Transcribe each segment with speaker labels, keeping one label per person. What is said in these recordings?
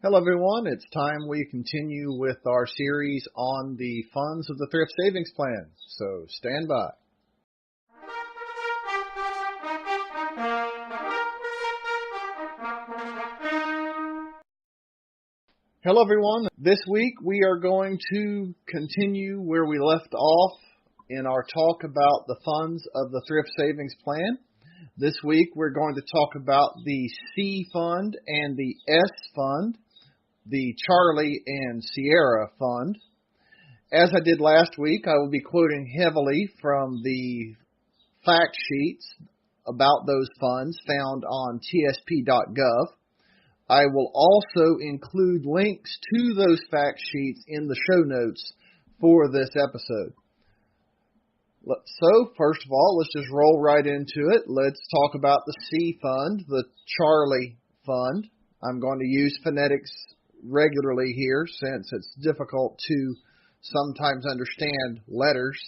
Speaker 1: Hello everyone, it's time we continue with our series on the funds of the Thrift Savings Plan, so stand by. Hello everyone, this week we are going to continue where we left off in our talk about the funds of the Thrift Savings Plan. This week we're going to talk about the C Fund and the S Fund, the Charlie and Sierra Fund. As I did last week, I will be quoting heavily from the fact sheets about those funds found on TSP.gov. I will also include links to those fact sheets in the show notes for this episode. So, first of all, let's just roll right into it. Let's talk about the C Fund, the Charlie Fund. I'm going to use phonetics regularly here since it's difficult to sometimes understand letters,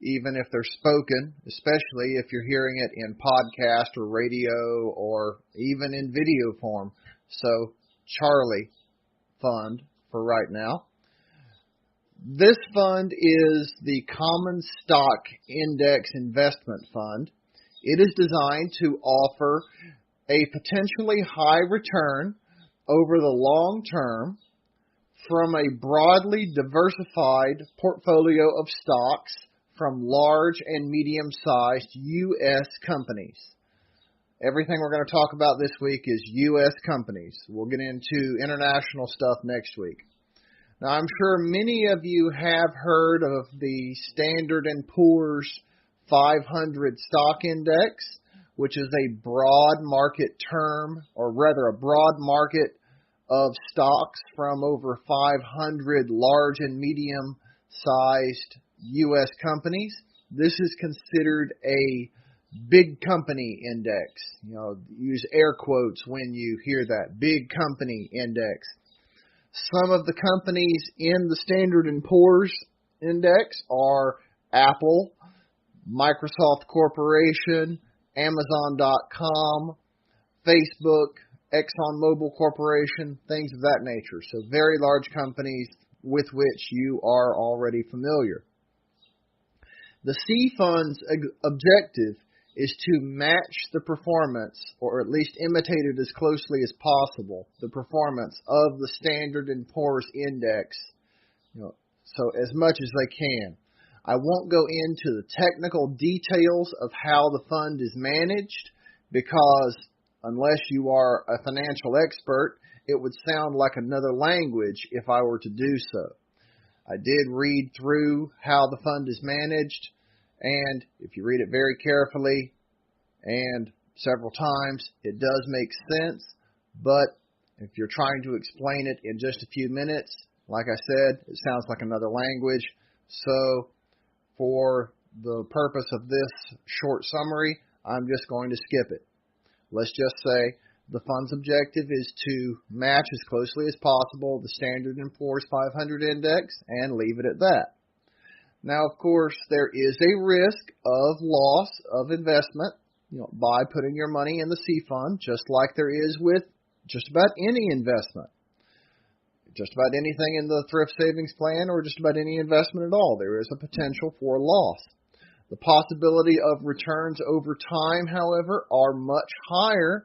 Speaker 1: even if they're spoken, especially if you're hearing it in podcast or radio or even in video form. So, Charlie Fund for right now. This fund is the Common Stock Index Investment Fund. It is designed to offer a potentially high return over the long term from a broadly diversified portfolio of stocks from large and medium-sized U.S. companies. Everything we're going to talk about this week is U.S. companies. We'll get into international stuff next week. Now, I'm sure many of you have heard of the Standard & Poor's 500 Stock Index, which is a broad market term, or rather a broad market of stocks from over 500 large and medium-sized U.S. companies. This is considered a big company index. Use air quotes when you hear that, big company index. Some of the companies in the Standard & Poor's index are Apple, Microsoft Corporation, Amazon.com, Facebook, ExxonMobil Corporation, things of that nature. So very large companies with which you are already familiar. The C Fund's objective is to match the performance, or at least imitate it as closely as possible, the performance of the Standard & Poor's index, so as much as they can. I won't go into the technical details of how the fund is managed because unless you are a financial expert, it would sound like another language if I were to do so. I did read through how the fund is managed, and if you read it very carefully and several times, it does make sense, but if you're trying to explain it in just a few minutes, like I said, it sounds like another language. So for the purpose of this short summary, I'm just going to skip it. Let's just say the fund's objective is to match as closely as possible the Standard & Poor's 500 index and leave it at that. Now, of course, there is a risk of loss of investment, by putting your money in the C Fund, just like there is with just about any investment. Just about anything in the Thrift Savings Plan or just about any investment at all, there is a potential for loss. The possibility of returns over time, however, are much higher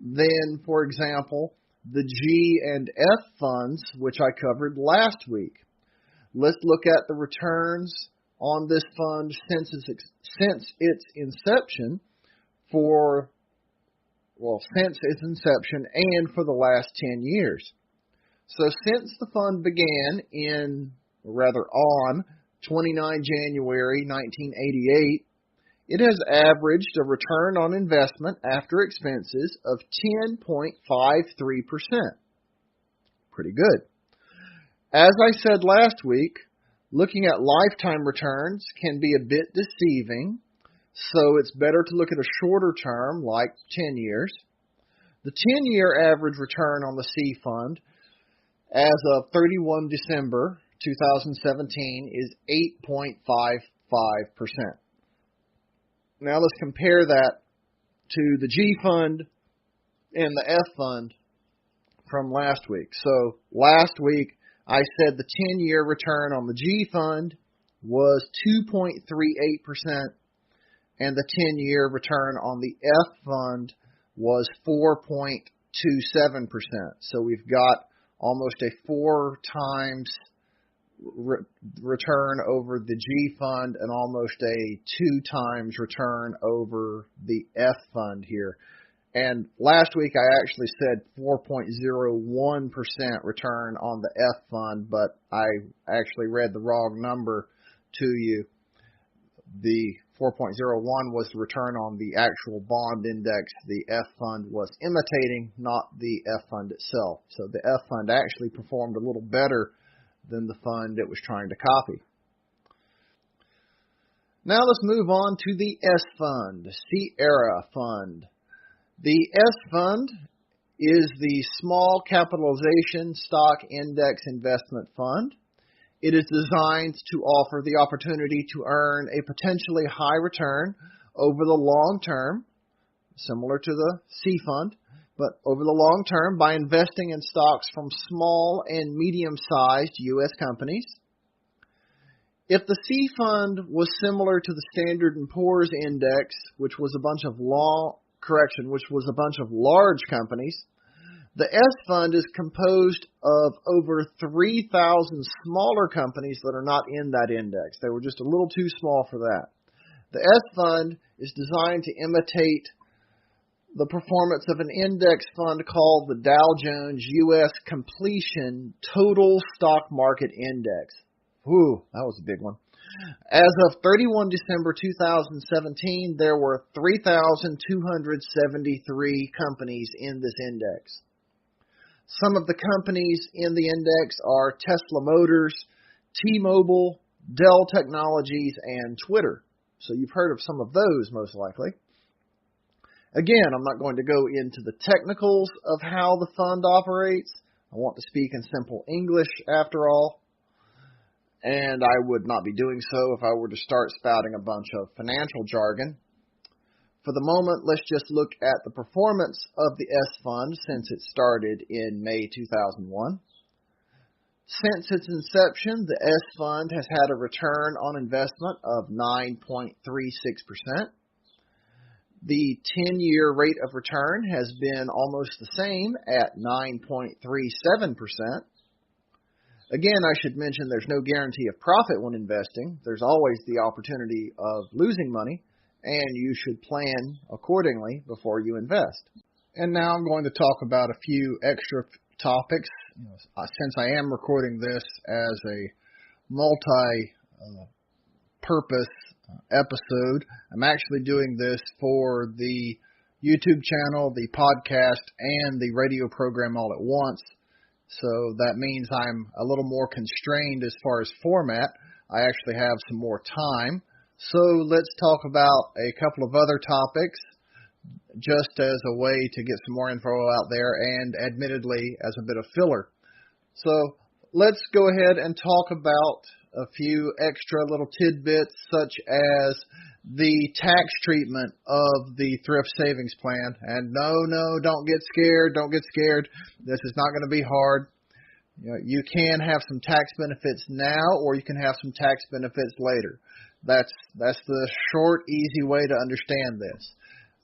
Speaker 1: than, for example, the G and F funds, which I covered last week. Let's look at the returns on this fund since its inception and for the last 10 years. So since the fund began on 29 January 1988, it has averaged a return on investment after expenses of 10.53%. Pretty good. As I said last week, looking at lifetime returns can be a bit deceiving, so it's better to look at a shorter term, like 10 years. The 10-year average return on the C Fund as of 31 December 2017 is 8.55%. Now let's compare that to the G Fund and the F Fund from last week. So last week I said the 10-year return on the G fund was 2.38%, and the 10-year return on the F fund was 4.27%. So we've got almost a 4 times return over the G fund and almost a 2 times return over the F fund here. And last week I actually said 4.01% return on the F fund, but I actually read the wrong number to you. The 4.01 was the return on the actual bond index the F fund was imitating, not the F fund itself. So the F fund actually performed a little better than the fund it was trying to copy. Now let's move on to the S fund, Sierra fund. The S fund is the small capitalization stock index investment fund. It is designed to offer the opportunity to earn a potentially high return over the long term, similar to the C fund, but over the long term by investing in stocks from small and medium-sized U.S. companies. If the C fund was similar to the Standard & Poor's index, which was a bunch of large companies, the S fund is composed of over 3,000 smaller companies that are not in that index. They were just a little too small for that. The S fund is designed to imitate the performance of an index fund called the Dow Jones U.S. Completion Total Stock Market Index. Whew, that was a big one. As of 31 December 2017, there were 3,273 companies in this index. Some of the companies in the index are Tesla Motors, T-Mobile, Dell Technologies, and Twitter. So you've heard of some of those most likely. Again, I'm not going to go into the technicals of how the fund operates. I want to speak in simple English after all. And I would not be doing so if I were to start spouting a bunch of financial jargon. For the moment, let's just look at the performance of the S fund since it started in May 2001. Since its inception, the S fund has had a return on investment of 9.36%. The 10-year rate of return has been almost the same at 9.37%. Again, I should mention there's no guarantee of profit when investing. There's always the opportunity of losing money, and you should plan accordingly before you invest. And now I'm going to talk about a few extra topics. Since I am recording this as a multi-purpose episode, I'm actually doing this for the YouTube channel, the podcast, and the radio program all at once. So that means I'm a little more constrained as far as format. I actually have some more time. So let's talk about a couple of other topics just as a way to get some more info out there and admittedly as a bit of filler. So let's go ahead and talk about a few extra little tidbits such as the tax treatment of the Thrift Savings Plan. And no, don't get scared. This is not going to be hard. You can have some tax benefits now or you can have some tax benefits later. That's the short, easy way to understand this.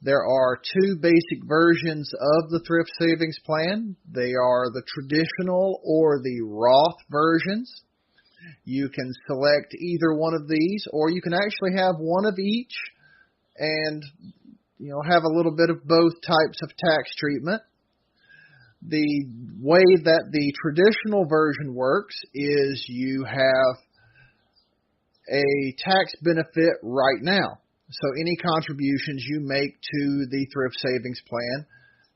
Speaker 1: There are 2 basic versions of the Thrift Savings Plan. They are the traditional or the Roth versions. You can select either one of these, or you can actually have one of each and have a little bit of both types of tax treatment. The way that the traditional version works is you have a tax benefit right now. So any contributions you make to the Thrift Savings Plan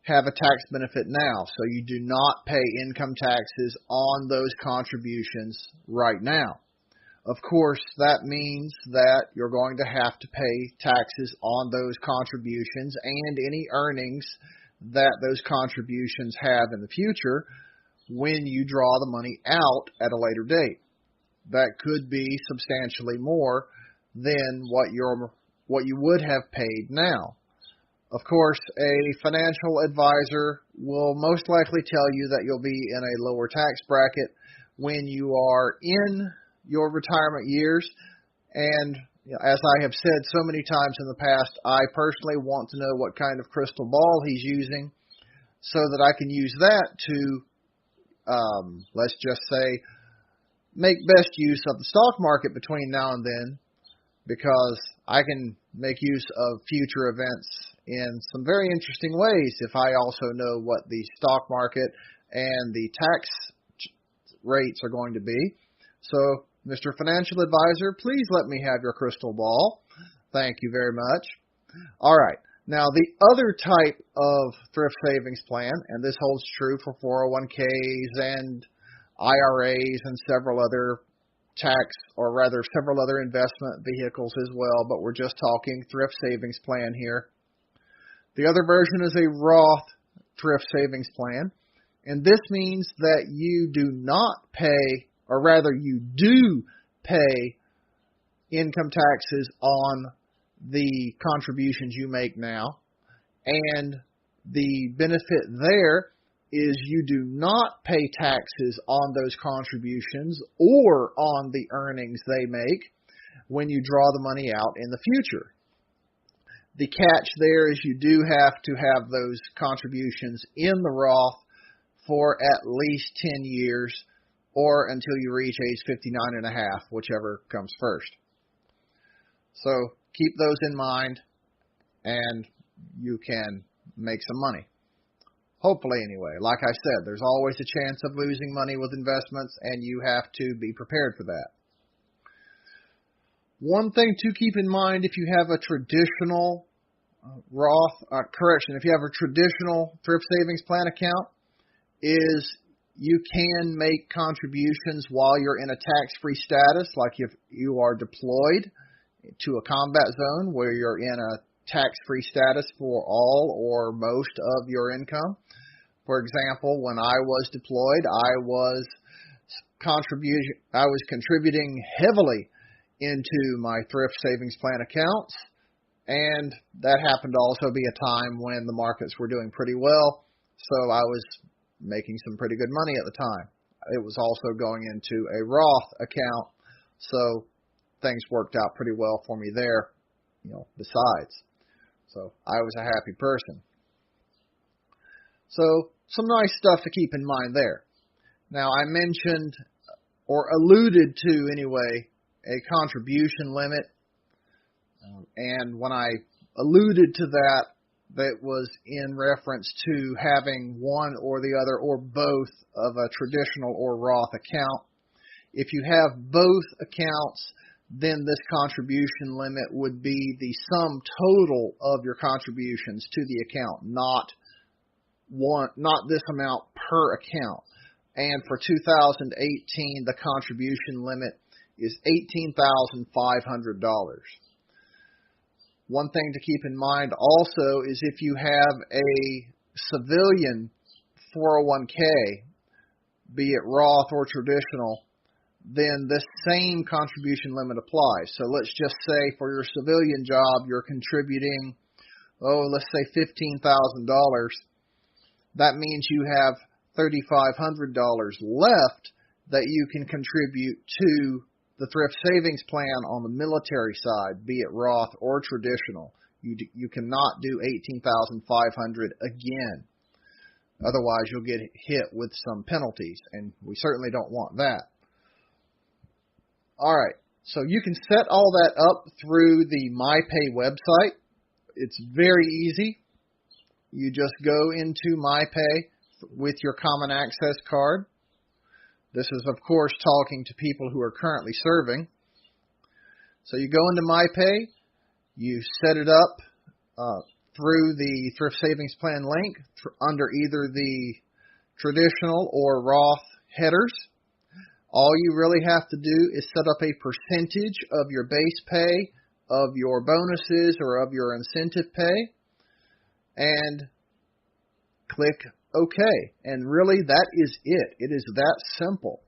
Speaker 1: have a tax benefit now. So you do not pay income taxes on those contributions right now. Of course, that means that you're going to have to pay taxes on those contributions and any earnings that those contributions have in the future when you draw the money out at a later date. That could be substantially more than what you would have paid now. Of course, a financial advisor will most likely tell you that you'll be in a lower tax bracket when you are in your retirement years. And as I have said so many times in the past, I personally want to know what kind of crystal ball he's using so that I can use that to, let's just say, make best use of the stock market between now and then, because I can make use of future events in some very interesting ways if I also know what the stock market and the tax rates are going to be. So, Mr. Financial Advisor, please let me have your crystal ball. Thank you very much. All right. Now, the other type of thrift savings plan, and this holds true for 401ks and IRAs and several other several other investment vehicles as well, but we're just talking thrift savings plan here. The other version is a Roth thrift savings plan, and this means that you do not pay, or rather you do pay income taxes on the contributions you make now, and the benefit there is you do not pay taxes on those contributions or on the earnings they make when you draw the money out in the future. The catch there is you do have to have those contributions in the Roth for at least 10 years or until you reach age 59 and a half, whichever comes first. So keep those in mind and you can make some money. Hopefully anyway. Like I said, there's always a chance of losing money with investments, and you have to be prepared for that. One thing to keep in mind if you have a traditional if you have a traditional thrift savings plan account, is you can make contributions while you're in a tax-free status, like if you are deployed to a combat zone where you're in a tax-free status for all or most of your income. For example, when I was deployed, I was contributing heavily into my thrift savings plan accounts, and that happened to also be a time when the markets were doing pretty well, so I was making some pretty good money at the time. It was also going into a Roth account, so things worked out pretty well for me there, besides. So I was a happy person. So some nice stuff to keep in mind there. Now, I mentioned, or alluded to anyway, a contribution limit. And when I alluded to that, that was in reference to having one or the other or both of a traditional or Roth account. If you have both accounts, then this contribution limit would be the sum total of your contributions to the account, not this amount per account. And for 2018, the contribution limit is $18,500. One thing to keep in mind also is if you have a civilian 401k, be it Roth or traditional, then this same contribution limit applies. So let's just say for your civilian job, you're contributing, let's say $15,000. That means you have $3,500 left that you can contribute to the thrift savings plan on the military side, be it Roth or traditional. You cannot do $18,500 again. Otherwise, you'll get hit with some penalties, and we certainly don't want that. All right, so you can set all that up through the MyPay website. It's very easy. You just go into MyPay with your Common Access card. This is, of course, talking to people who are currently serving. So you go into MyPay, you set it up through the Thrift Savings Plan link under either the traditional or Roth headers. All you really have to do is set up a percentage of your base pay, of your bonuses, or of your incentive pay, and click OK. And really, that is it. It is that simple.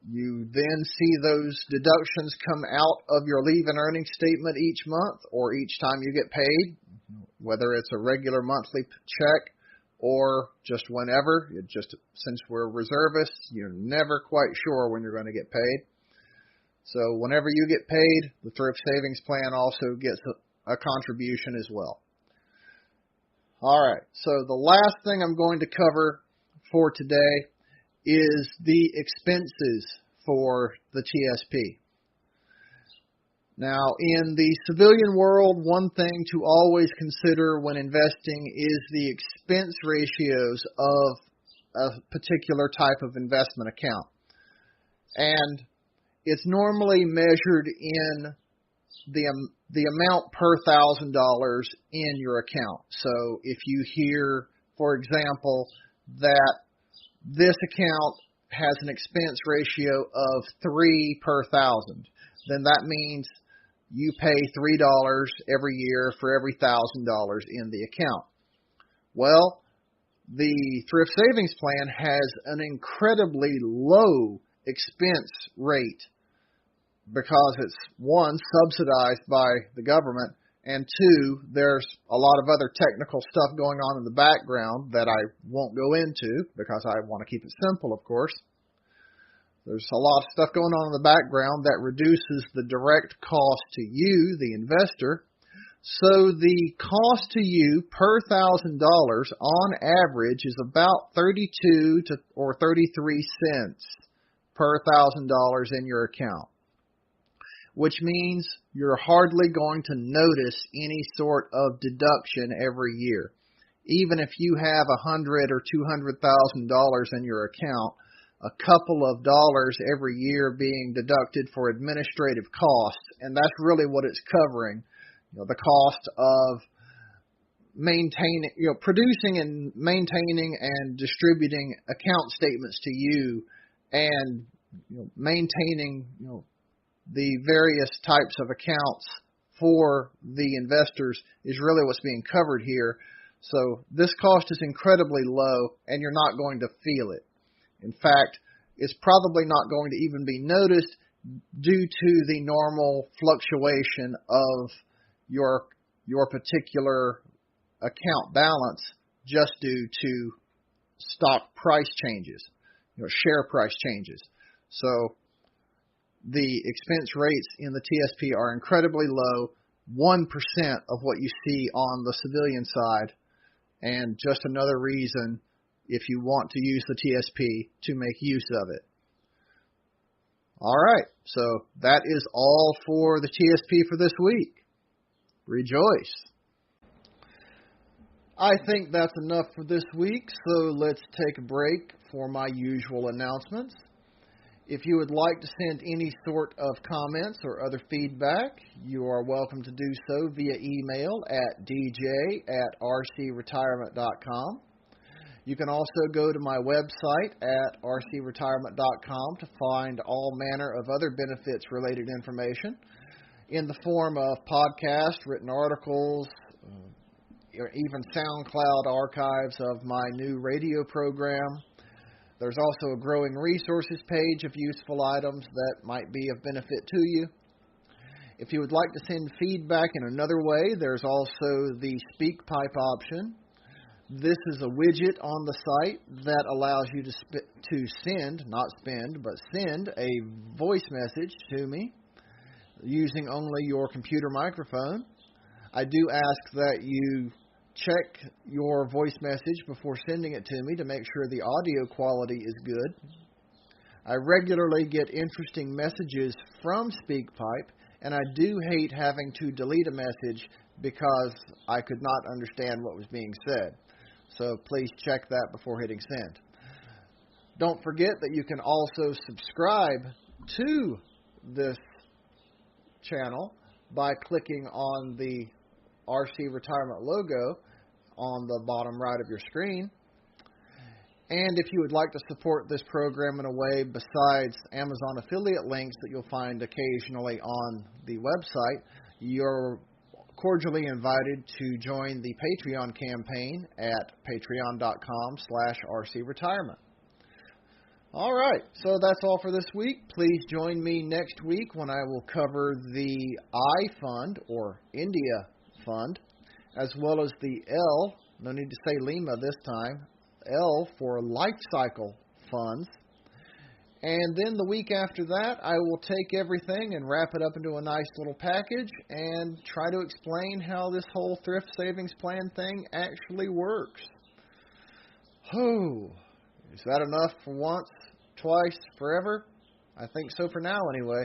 Speaker 1: You then see those deductions come out of your leave and earnings statement each month or each time you get paid. whether it's a regular monthly check or just whenever. Since we're reservists, you're never quite sure when you're going to get paid. So whenever you get paid, the Thrift Savings Plan also gets a contribution as well. All right, so the last thing I'm going to cover for today is the expenses for the TSP. Now, in the civilian world, one thing to always consider when investing is the expense ratios of a particular type of investment account. And it's normally measured in the amount per $1,000 in your account. So if you hear, for example, that this account has an expense ratio of 3 per 1,000, then that means you pay $3 every year for every $1,000 in the account. Well, the Thrift Savings Plan has an incredibly low expense rate because it's, one, subsidized by the government, and two, there's a lot of other technical stuff going on in the background that I won't go into because I want to keep it simple, of course. There's a lot of stuff going on in the background that reduces the direct cost to you, the investor. So the cost to you per $1,000 on average is about 32 or 33 cents per $1,000 in your account, which means you're hardly going to notice any sort of deduction every year. Even if you have $100,000 or $200,000 in your account, a couple of dollars every year being deducted for administrative costs, and that's really what it's covering. The cost of maintaining, producing and maintaining and distributing account statements to you, and maintaining, the various types of accounts for the investors is really what's being covered here. So this cost is incredibly low, and you're not going to feel it. In fact, it's probably not going to even be noticed due to the normal fluctuation of your particular account balance just due to stock price changes, share price changes. So the expense rates in the TSP are incredibly low, 1% of what you see on the civilian side, and just another reason if you want to use the TSP to make use of it. All right, so that is all for the TSP for this week. Rejoice. I think that's enough for this week, so let's take a break for my usual announcements. If you would like to send any sort of comments or other feedback, you are welcome to do so via email at dj@rcretirement.com. You can also go to my website at rcretirement.com to find all manner of other benefits-related information in the form of podcasts, written articles, even SoundCloud archives of my new radio program. There's also a growing resources page of useful items that might be of benefit to you. If you would like to send feedback in another way, there's also the SpeakPipe option. This is a widget on the site that allows you to send, not spend, but send a voice message to me using only your computer microphone. I do ask that you check your voice message before sending it to me to make sure the audio quality is good. I regularly get interesting messages from SpeakPipe, and I do hate having to delete a message because I could not understand what was being said. So please check that before hitting send. Don't forget that you can also subscribe to this channel by clicking on the RC Retirement logo on the bottom right of your screen. And if you would like to support this program in a way besides Amazon affiliate links that you'll find occasionally on the website, you're cordially invited to join the Patreon campaign at patreon.com/rcretirement. All right, so that's all for this week. Please join me next week when I will cover the I Fund, or India Fund, as well as the L, no need to say Lima this time, L for life cycle funds. And then the week after that, I will take everything and wrap it up into a nice little package and try to explain how this whole thrift savings plan thing actually works. Oh, is that enough for once, twice, forever? I think so for now anyway.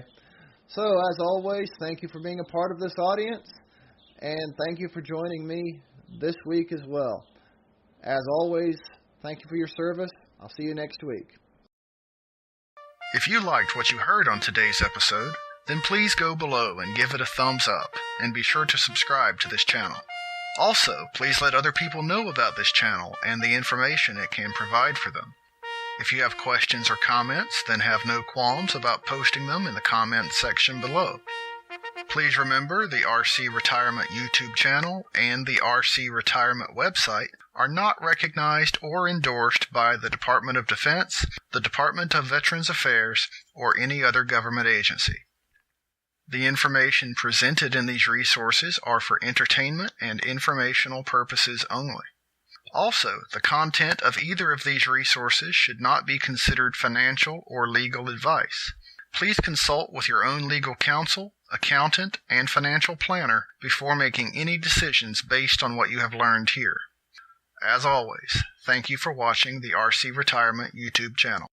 Speaker 1: So, as always, thank you for being a part of this audience, and thank you for joining me this week as well. As always, thank you for your service. I'll see you next week.
Speaker 2: If you liked what you heard on today's episode, then please go below and give it a thumbs up, and be sure to subscribe to this channel. Also, please let other people know about this channel and the information it can provide for them. If you have questions or comments, then have no qualms about posting them in the comments section below. Please remember the RC Retirement YouTube channel and the RC Retirement website are not recognized or endorsed by the Department of Defense, the Department of Veterans Affairs, or any other government agency. The information presented in these resources are for entertainment and informational purposes only. Also, the content of either of these resources should not be considered financial or legal advice. Please consult with your own legal counsel, accountant, and financial planner before making any decisions based on what you have learned here. As always, thank you for watching the RC Retirement YouTube channel.